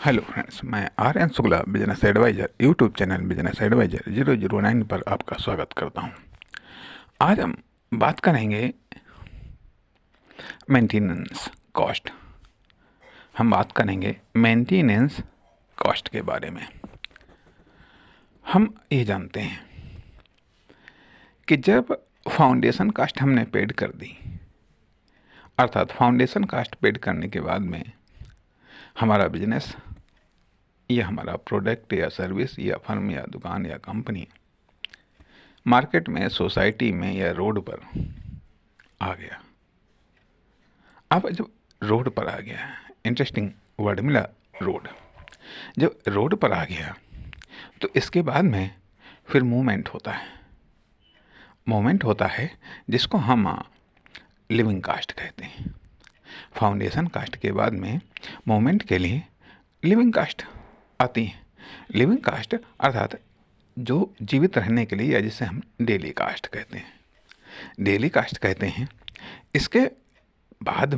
Hello friends, मैं Aryan Shukla business advisor YouTube channel business advisor 009 पर आपका स्वागत करता हूं। आज हम बात करेंगे मेंटेनेंस कॉस्ट। हम बात करेंगे मेंटेनेंस कॉस्ट के बारे में। हम ये जानते हैं कि जब फाउंडेशन कास्ट हमने पेड कर दी, अर्थात फाउंडेशन कास्ट पेड करने के बाद में हमारा बिजनेस या हमारा प्रोडक्ट या सर्विस या फर्म या दुकान या कंपनी मार्केट में, सोसाइटी में या रोड पर आ गया। अब जब रोड पर आ गया, इंटरेस्टिंग वर्ड मिला, रोड। जब रोड पर आ गया तो इसके बाद में फिर मूवमेंट होता है। मूवमेंट होता है जिसको हम लिविंग कास्ट कहते हैं। फाउंडेशन कास्ट के बाद में मूवमेंट के लिए लिविंग कास्ट आती है। लिविंग कास्ट अर्थात जो जीवित रहने के लिए, या जिसे हम डेली कास्ट कहते हैं, डेली कास्ट कहते हैं। इसके बाद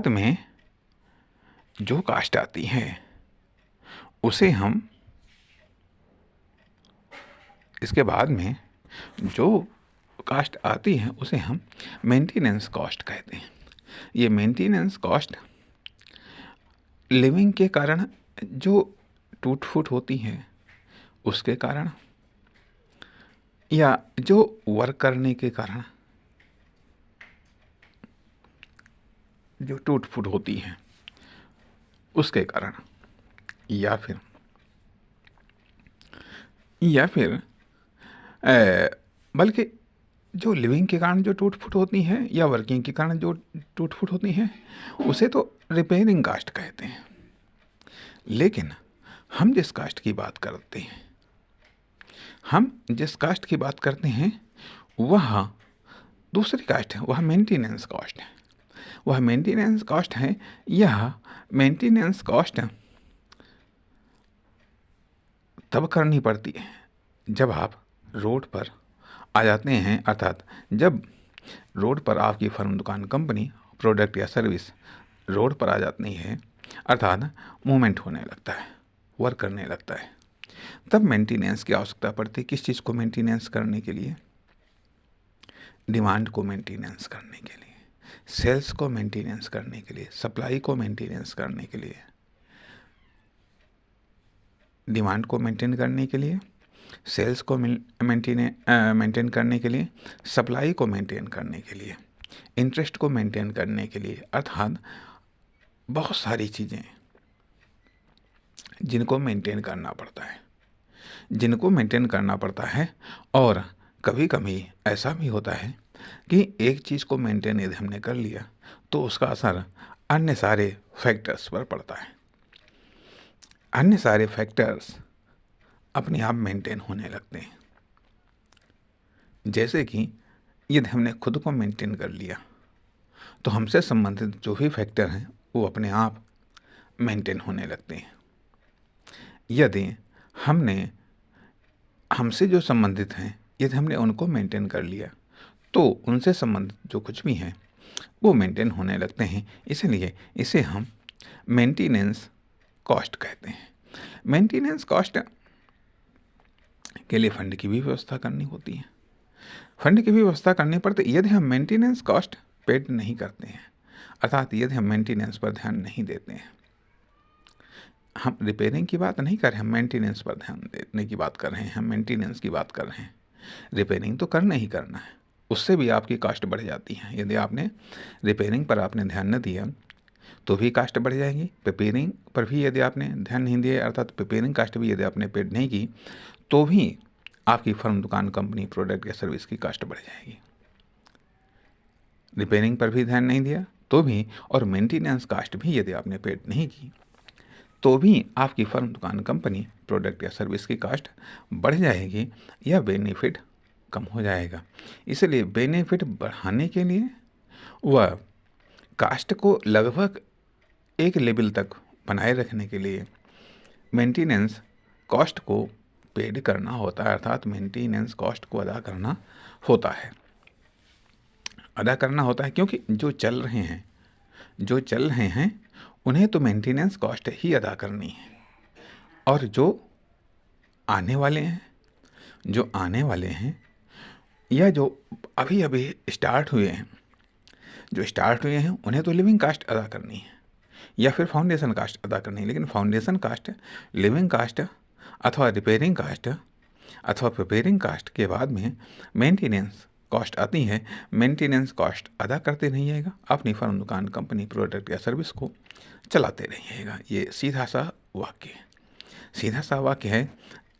में जो कास्ट आती है उसे हम, इसके बाद में जो कास्ट आती है उसे हम मेंटेनेंस कॉस्ट कहते हैं। ये मेंटेनेंस कॉस्ट लिविंग के कारण जो टूट फूट होती है उसके कारण, या जो वर्क करने के कारण जो टूट फूट होती है उसके कारण, या फिर बल्कि जो लिविंग के कारण जो टूट फूट होती है या वर्किंग के कारण जो टूट फूट होती है उसे तो रिपेयरिंग कास्ट कहते हैं। लेकिन हम जिस कास्ट की बात करते हैं वह दूसरी कास्ट है, वह मेंटेनेंस कॉस्ट है। वह मेंटेनेंस कॉस्ट है। यह मेंटेनेंस कॉस्ट तब करनी पड़ती है जब आप रोड पर आ जाते हैं, अर्थात जब रोड पर आपकी फर्म, दुकान, कंपनी, प्रोडक्ट या सर्विस रोड पर आ जाती है, अर्थात मूवमेंट होने लगता है, वर्क करने लगता है, तब मेंटेनेंस की आवश्यकता पड़ती है। किस चीज़ को मेंटेनेंस करने के लिए? डिमांड को मेंटेनेंस करने के लिए, सेल्स को मेंटेनेंस करने के लिए, सप्लाई को मेंटेनेंस करने के लिए, डिमांड को मेंटेन करने के लिए, सेल्स को मेंटेन करने के लिए, सप्लाई को मेंटेन करने के लिए, इंटरेस्ट को मेंटेन करने के लिए, अर्थात बहुत सारी चीज़ें जिनको मेंटेन करना पड़ता है। और कभी कभी ऐसा भी होता है कि एक चीज़ को मेंटेन यदि हमने कर लिया तो उसका असर अन्य सारे फैक्टर्स पर पड़ता है। अन्य सारे फैक्टर्स अपने आप मेंटेन होने लगते हैं। जैसे कि यदि हमने खुद को मेंटेन कर लिया तो हमसे संबंधित जो भी फैक्टर हैं वो अपने आप मेंटेन होने लगते हैं। यदि हमसे जो संबंधित हैं, यदि हमने उनको मेंटेन कर लिया तो उनसे संबंधित जो कुछ भी हैं वो मेंटेन होने लगते हैं। इसलिए इसे हम मेंटेनेंस कॉस्ट कहते हैं। मेंटेनेंस कॉस्ट के लिए फंड की भी व्यवस्था करनी होती है। फंड की भी व्यवस्था करनी पड़ती है यदि हम मेंटेनेंस कॉस्ट पेड नहीं करते हैं, अर्थात यदि हम मेंटेनेंस पर ध्यान नहीं देते हैं। हम रिपेयरिंग की बात नहीं कर रहे हैं, हम मेंटेनेंस पर ध्यान देने की बात कर रहे हैं, हम मेंटेनेंस की बात कर रहे हैं। रिपेयरिंग तो करना ही करना है, उससे भी आपकी कास्ट बढ़ जाती है। यदि आपने रिपेयरिंग पर आपने ध्यान न दिया तो भी कास्ट बढ़ जाएगी। प्रिपेयरिंग पर भी यदि आपने ध्यान नहीं दिया, अर्थात प्रिपेयरिंग कास्ट भी यदि आपने पेड नहीं की तो भी आपकी फर्म, दुकान, कंपनी, प्रोडक्ट या सर्विस की कास्ट बढ़ जाएगी। रिपेयरिंग पर भी ध्यान नहीं दिया तो भी, और मेंटेनेंस कास्ट भी यदि आपने पेड नहीं की तो भी आपकी फर्म, दुकान, कंपनी, प्रोडक्ट या सर्विस की कास्ट बढ़ जाएगी या बेनिफिट कम हो जाएगा। इसलिए बेनिफिट बढ़ाने के लिए वह कास्ट को लगभग एक लेवल तक बनाए रखने के लिए मेंटेनेंस कॉस्ट को पेड करना होता है, अर्थात मेंटेनेंस कॉस्ट को अदा करना होता है। क्योंकि जो चल रहे हैं उन्हें तो मेंटेनेंस कॉस्ट ही अदा करनी है। और जो आने वाले हैं या जो अभी अभी स्टार्ट हुए हैं, उन्हें तो लिविंग कास्ट अदा करनी है या फिर फाउंडेशन कास्ट अदा करनी है। लेकिन फाउंडेशन कास्ट, लिविंग कास्ट अथवा रिपेयरिंग कास्ट अथवा प्रिपेयरिंग कास्ट के बाद में मेंटेनेंस कॉस्ट आती है। मेंटेनेंस कॉस्ट अदा करते रहिएगा, अपनी फर्म, दुकान, कंपनी, प्रोडक्ट या सर्विस को चलाते रहिएगा। ये सीधा सा वाक्य है।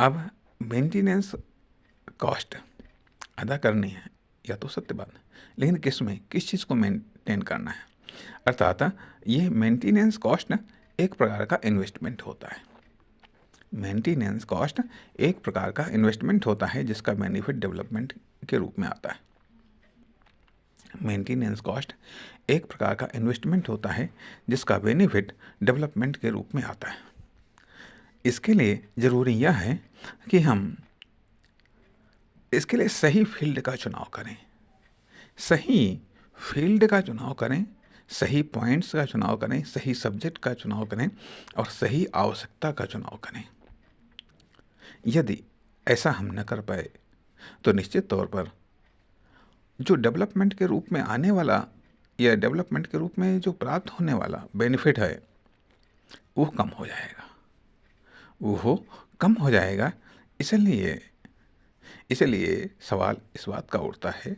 अब मेंटेनेंस कॉस्ट अदा करनी है या तो सत्य बात है, लेकिन किस चीज़ को मेंटेन करना है। अर्थात ये मेंटेनेंस कॉस्ट एक प्रकार का इन्वेस्टमेंट होता है। मेंटेनेंस कॉस्ट एक प्रकार का इन्वेस्टमेंट होता है जिसका बेनिफिट डेवलपमेंट के रूप में आता है। मेंटेनेंस कॉस्ट एक प्रकार का इन्वेस्टमेंट होता है जिसका बेनिफिट डेवलपमेंट के रूप में आता है। इसके लिए ज़रूरी यह है कि हम इसके लिए सही फील्ड का चुनाव करें, सही पॉइंट्स का चुनाव करें, सही सब्जेक्ट का चुनाव करें और सही आवश्यकता का चुनाव करें। यदि ऐसा हम न कर पाए तो निश्चित तौर पर जो डेवलपमेंट के रूप में आने वाला या डेवलपमेंट के रूप में जो प्राप्त होने वाला बेनिफिट है वो कम हो जाएगा। इसलिए सवाल इस बात का उठता है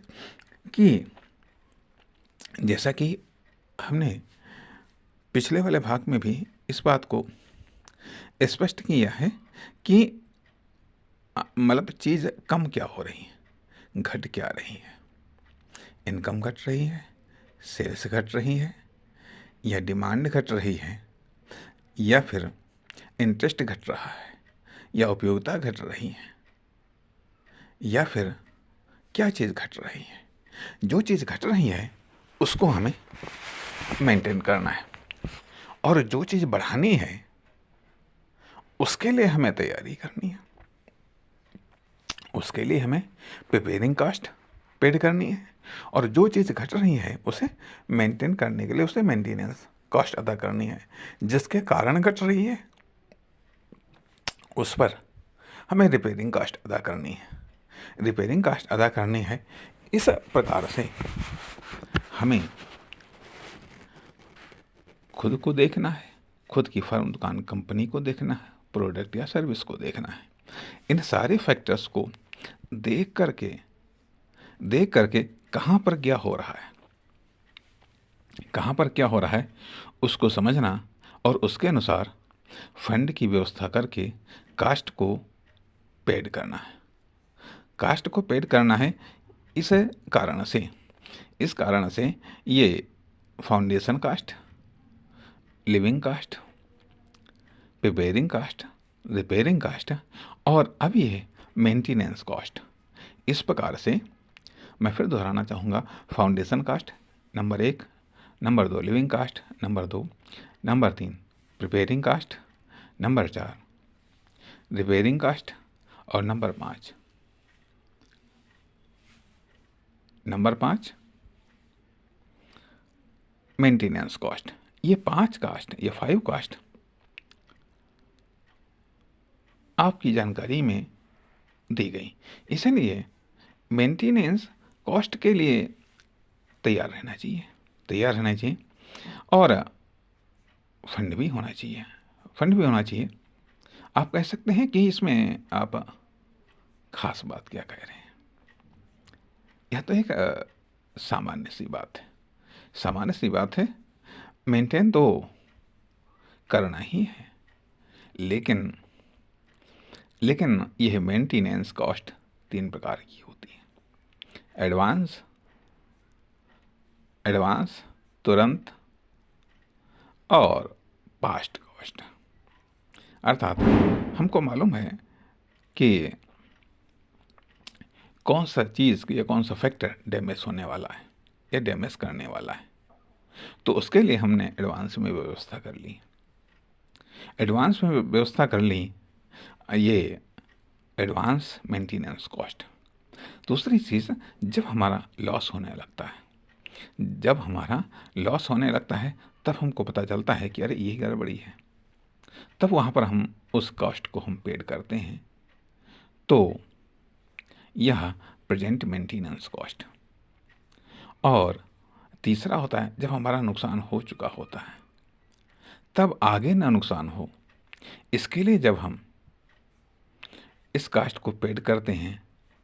कि जैसा कि हमने पिछले वाले भाग में भी इस बात को स्पष्ट किया है कि मतलब चीज़ कम क्या हो रही है, घट क्या रही है। इनकम घट रही है, सेल्स घट रही है, या डिमांड घट रही है, या फिर इंटरेस्ट घट रहा है, या उपयोगिता घट रही है, या फिर क्या चीज़ घट रही है। जो चीज़ घट रही है उसको हमें मेंटेन करना है, और जो चीज़ बढ़ानी है उसके लिए हमें तैयारी करनी है। उसके लिए हमें प्रिपेयरिंग कास्ट पेड करनी है, और जो चीज़ घट रही है उसे मेंटेन करने के लिए उसे मेंटेनेंस कॉस्ट अदा करनी है। जिसके कारण घट रही है उस पर हमें रिपेयरिंग कास्ट अदा करनी है। इस प्रकार से हमें खुद को देखना है, खुद की फर्म, दुकान, कंपनी को देखना है, प्रोडक्ट या सर्विस को देखना है। इन सारे फैक्टर्स को देख करके कहाँ पर क्या हो रहा है उसको समझना, और उसके अनुसार फंड की व्यवस्था करके कास्ट को पेड करना है। इस कारण से ये foundation cost, living cost, preparing cost, repairing cost और अब ये मेंटेनेंस कॉस्ट। इस प्रकार से मैं फिर दोहराना चाहूँगा, foundation cost number 1, number 2 living cost, number 2, number 3 preparing cost, number 4 repairing cost और नंबर 5 मेंटेनेंस कॉस्ट। ये 5 कास्ट आपकी जानकारी में दी गई। इसलिए मेंटेनेंस कॉस्ट के लिए तैयार रहना चाहिए और फंड भी होना चाहिए। आप कह सकते हैं कि इसमें आप खास बात क्या कह रहे हैं। यह तो एक सामान्य सी बात है। मेंटेन तो करना ही है, लेकिन यह मेंटेनेंस कॉस्ट 3 प्रकार की होती है। एडवांस, तुरंत और पास्ट कॉस्ट। अर्थात हमको मालूम है कि कौन सा चीज़ या कौन सा फैक्टर डैमेज होने वाला है या डैमेज करने वाला है, तो उसके लिए हमने एडवांस में व्यवस्था कर ली। ये एडवांस मेंटेनेंस कॉस्ट। दूसरी चीज़, जब हमारा लॉस होने लगता है तब हमको पता चलता है कि अरे यही गड़बड़ी है, तब वहाँ पर हम उस कॉस्ट को हम पेड करते हैं। तो यह प्रेजेंट मेंटेनेंस कॉस्ट। और तीसरा होता है जब हमारा नुकसान हो चुका होता है, तब आगे ना नुकसान हो, इसके लिए जब हम इस कास्ट को पेड करते हैं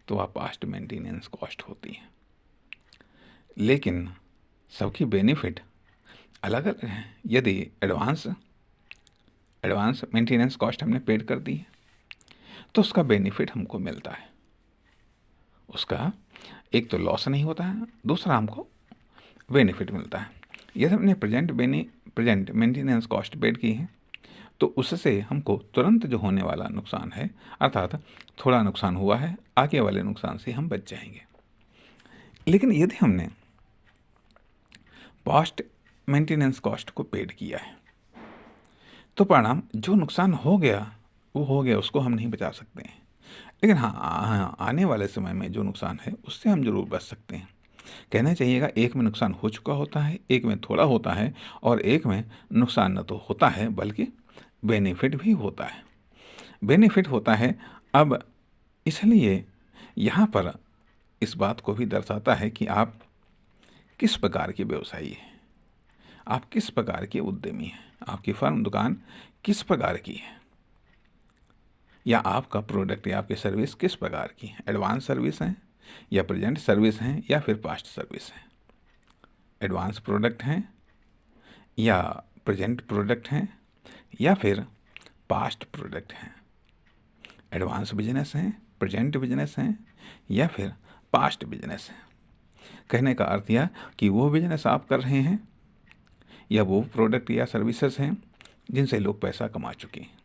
तो वह पास्ट मेंटेनेंस कॉस्ट होती है। लेकिन सबकी बेनिफिट अलग अलग हैं। यदि एडवांस मेंटेनेंस कॉस्ट हमने पेड कर दी है तो उसका बेनिफिट हमको मिलता है, उसका एक तो लॉस नहीं होता है, दूसरा हमको बेनिफिट मिलता है। यदि हमने प्रेजेंट मेंटेनेंस कॉस्ट पेड की है तो उससे हमको तुरंत जो होने वाला नुकसान है, अर्थात थोड़ा नुकसान हुआ है, आगे वाले नुकसान से हम बच जाएंगे। लेकिन यदि हमने पास्ट मेंटेनेंस कॉस्ट को पेड किया है तो परिणाम जो नुकसान हो गया वो हो गया, उसको हम नहीं बचा सकते हैं। लेकिन हाँ, आने वाले समय में जो नुकसान है उससे हम जरूर बच सकते हैं। कहना चाहिएगा, एक में नुकसान हो चुका होता है, एक में थोड़ा होता है, और एक में नुकसान न तो होता है बल्कि बेनिफिट भी होता है। बेनिफिट होता है। अब इसलिए यहाँ पर इस बात को भी दर्शाता है कि आप किस प्रकार के व्यवसायी हैं, आप किस प्रकार के उद्यमी हैं, आपकी फर्म दुकान किस प्रकार की है, या आपका प्रोडक्ट या आपकी सर्विस किस प्रकार की है। एडवांस सर्विस हैं या प्रेजेंट सर्विस हैं या फिर पास्ट सर्विस हैं। एडवांस प्रोडक्ट हैं या प्रेजेंट प्रोडक्ट हैं या फिर पास्ट प्रोडक्ट हैं। एडवांस बिजनेस हैं, प्रेजेंट बिजनेस हैं या फिर पास्ट बिजनेस हैं। कहने का अर्थ यह कि वो बिजनेस आप कर रहे हैं या वो प्रोडक्ट या सर्विसेज हैं जिनसे लोग पैसा कमा चुके हैं।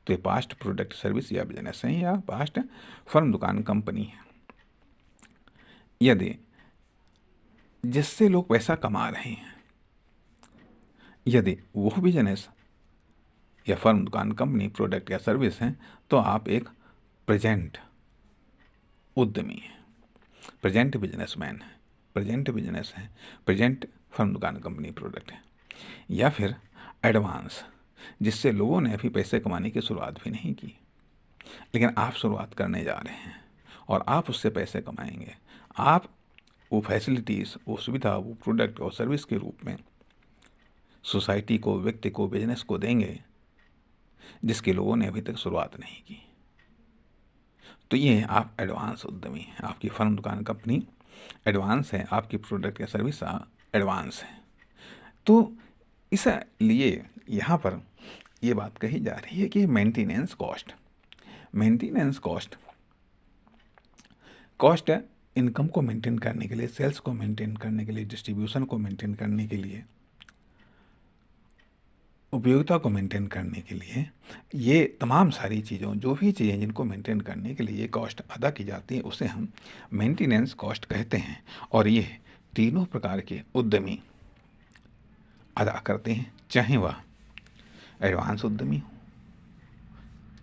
तो ये पास्ट प्रोडक्ट सर्विस या बिजनेस हैं या पास्ट फर्म दुकान कंपनी है। यदि जिससे लोग पैसा कमा रहे हैं, यदि वो बिजनेस या फर्म दुकान कंपनी प्रोडक्ट या सर्विस हैं, तो आप एक प्रेजेंट उद्यमी हैं, प्रेजेंट बिजनेसमैन है, प्रेजेंट बिजनेस है, प्रेजेंट फर्म दुकान कंपनी प्रोडक्ट है। या फिर एडवांस, जिससे लोगों ने अभी पैसे कमाने की शुरुआत भी नहीं की, लेकिन आप शुरुआत करने जा रहे हैं और आप उससे पैसे कमाएंगे। आप वो फैसिलिटीज़, वो सुविधा, वो प्रोडक्ट और सर्विस के रूप में सोसाइटी को, व्यक्ति को, बिजनेस को देंगे जिसके लोगों ने अभी तक शुरुआत नहीं की। तो ये आप एडवांस उद्यमी हैं, आपकी फर्म दुकान कंपनी एडवांस है, आपकी प्रोडक्ट या सर्विस एडवांस है। तो इसलिए यहाँ पर ये बात कही जा रही है कि मेंटेनेंस कॉस्ट इनकम को मेंटेन करने के लिए, सेल्स को मेंटेन करने के लिए, डिस्ट्रीब्यूशन को मेंटेन करने के लिए, उपयोगिता को मेंटेन करने के लिए, ये तमाम सारी चीज़ों, जो भी चीज़ें जिनको मेंटेन करने के लिए ये कॉस्ट अदा की जाती है, उसे हम मेंटेनेंस कॉस्ट कहते हैं। और ये तीनों प्रकार के उद्यमी अदा करते हैं, चाहे वह एडवांस उद्यमी हो,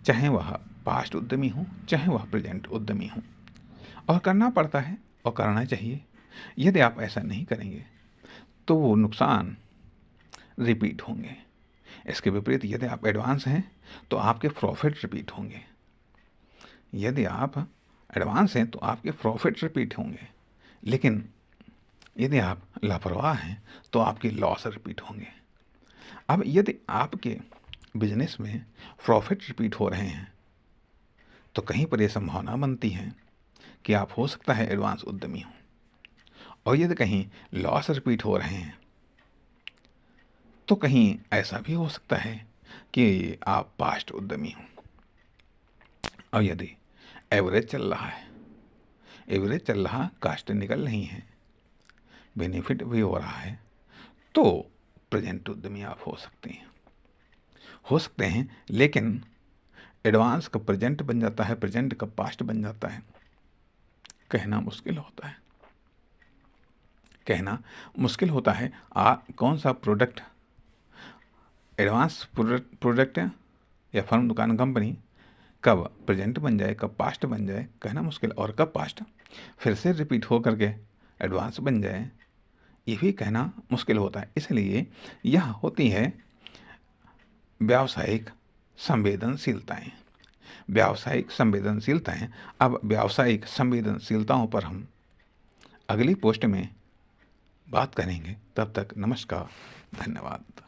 चाहे वह पास्ट उद्यमी हो, चाहे वह प्रेजेंट उद्यमी हो। और करना पड़ता है और करना चाहिए। यदि आप ऐसा नहीं करेंगे तो वो नुकसान रिपीट होंगे। इसके विपरीत यदि आप एडवांस हैं तो आपके प्रॉफिट रिपीट होंगे। यदि आप एडवांस हैं तो आपके प्रॉफिट रिपीट होंगे, लेकिन यदि आप लापरवाह हैं तो आपके लॉस रिपीट होंगे। अब यदि आपके बिजनेस में प्रॉफिट रिपीट हो रहे हैं तो कहीं पर यह संभावना बनती है कि आप हो सकता है एडवांस उद्यमी हो, और यदि कहीं लॉस रिपीट हो रहे हैं तो कहीं ऐसा भी हो सकता है कि आप पास्ट उद्यमी हो। और यदि एवरेज चल रहा, कास्ट निकल रही है, बेनिफिट भी हो रहा है, तो प्रेजेंट उद्यमी आप हो सकते हैं। लेकिन एडवांस का प्रेजेंट बन जाता है, प्रेजेंट का पास्ट बन जाता है, कहना मुश्किल होता है। कौन सा प्रोडक्ट एडवांस प्रोडक्ट या फर्म दुकान कंपनी कब प्रेजेंट बन जाए, कब पास्ट बन जाए, कहना मुश्किल। और कब पास्ट फिर से रिपीट हो करके एडवांस बन जाए, ये भी कहना मुश्किल होता है। इसलिए यह होती है व्यावसायिक संवेदनशीलताएं। व्यावसायिक संवेदनशीलताएं। अब व्यावसायिक संवेदनशीलताओं पर हम अगली पोस्ट में बात करेंगे। तब तक नमस्कार, धन्यवाद।